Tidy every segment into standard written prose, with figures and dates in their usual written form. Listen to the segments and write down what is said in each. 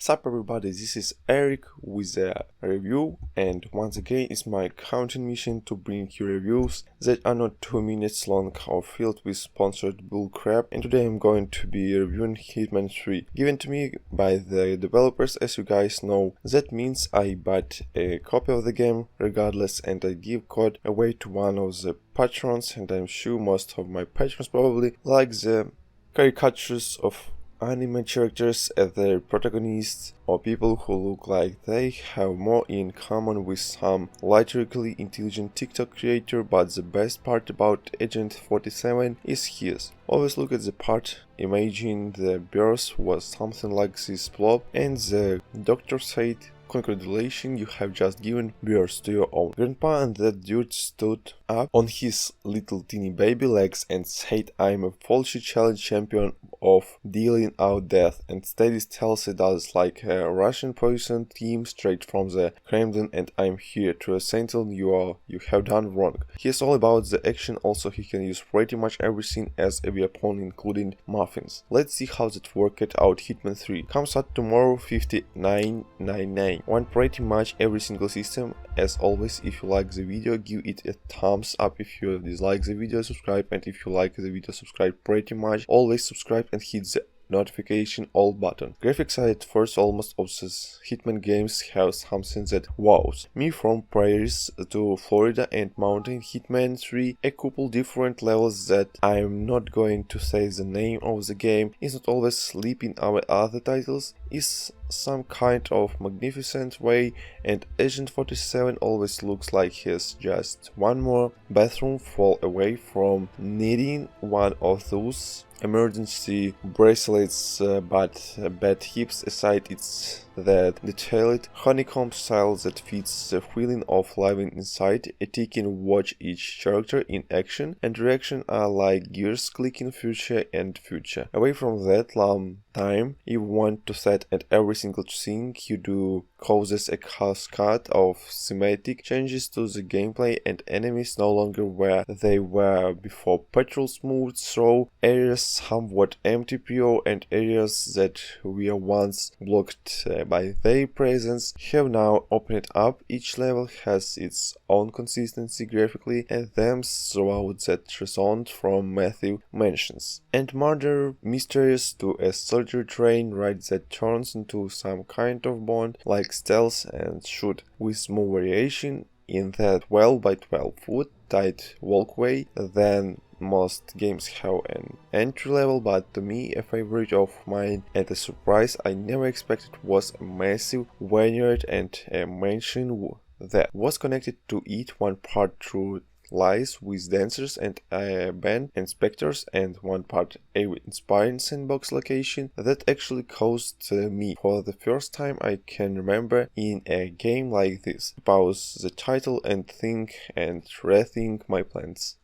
Sup everybody, this is Eric with a review, and once again it's my content mission to bring you reviews that are not 2 minutes long or filled with sponsored bullcrap, and today I'm going to be reviewing Hitman 3, given to me by the developers. As you guys know, that means I bought a copy of the game regardless, and I give code away to one of the patrons, and I'm sure most of my patrons probably like the caricatures of anime characters as their protagonists, or people who look like they have more in common with some literally intelligent TikTok creator, but the best part about Agent 47 is his. Always look at the part. Imagine the birth was something like this blob, and the doctor said, "Congratulations, you have just given birth to your own grandpa," and that dude stood up on his little teeny baby legs and said, "I'm a Fulci challenge champion of dealing out death," and steady tells it does like a Russian poison team straight from the Kremlin, and I'm here to ascertain you have done wrong. He's all about the action. Also, he can use pretty much everything as a weapon, including muffins. Let's see how that worked out. Hitman 3 comes out tomorrow, 59.99. Want pretty much every single system. As always, if you like the video, give it a thumbs up. If you dislike the video, subscribe, and if you like the video, subscribe pretty much. Always subscribe and hit the notification all button. Graphics are at first almost obsessed. Hitman games have something that wows me. From prairies to Florida and mountain. Hitman 3, a couple different levels that I'm not going to say the name of the game, is not always sleeping our other titles, is some kind of magnificent way, and Agent 47 always looks like he's just one more bathroom fall away from needing one of those emergency bracelets, but bad hips aside, it's that detailed honeycomb style that fits the feeling of living inside. A ticking watch each character in action and reaction are like gears clicking future and future. Away from that long time you want to set, and every single thing you do causes a cascade of thematic changes to the gameplay, and enemies no longer where they were before. Patrols moved through areas somewhat empty pure, and areas that were once blocked by their presence have now opened up. Each level has its own consistency graphically, and themes throughout that resound from Matthew mentions. And murder mysteries to a soldier train ride that turns into some kind of bond like stealth and shoot, with small variation in that 12 by 12 foot tight walkway. Then most games have an entry level, but to me a favorite of mine and a surprise I never expected was a massive vineyard and a mansion that was connected to it, one part through lies with dancers and a band and specters, and one part a inspiring sandbox location that actually caused me, for the first time I can remember in a game like this, pause the title and think and rethink my plans.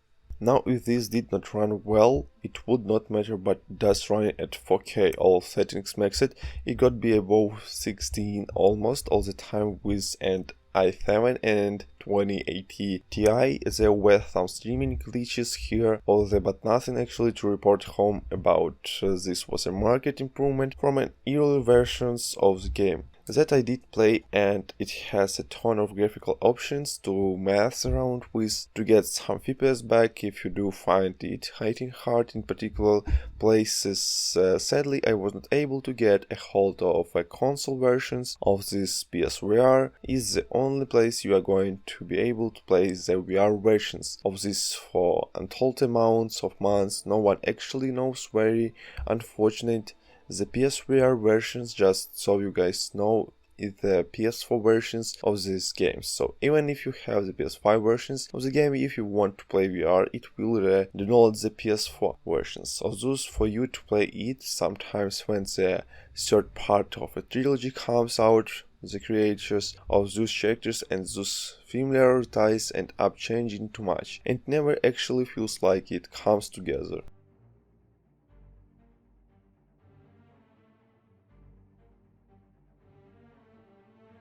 Now, if this did not run well, it would not matter, but does run at 4K, all settings maxed. It got be above 16 almost all the time with an i7 and 2080 Ti. There were some streaming glitches here or there, but nothing actually to report home about. This was a market improvement from an earlier versions of the game that I did play, and it has a ton of graphical options to mess around with to get some FPS back if you do find it hitting hard in particular places. Sadly, I was not able to get a hold of a console versions of this. PSVR is the only place you are going to be able to play the VR versions of this for untold amounts of months. No one actually knows. Very unfortunate. The PSVR versions, just so you guys know, is the PS4 versions of these games. So even if you have the PS5 versions of the game, if you want to play VR, it will download the PS4 versions. So those for you to play it. Sometimes when the third part of a trilogy comes out, the creators of those characters and those familiar ties end up changing too much, and never actually feels like it comes together.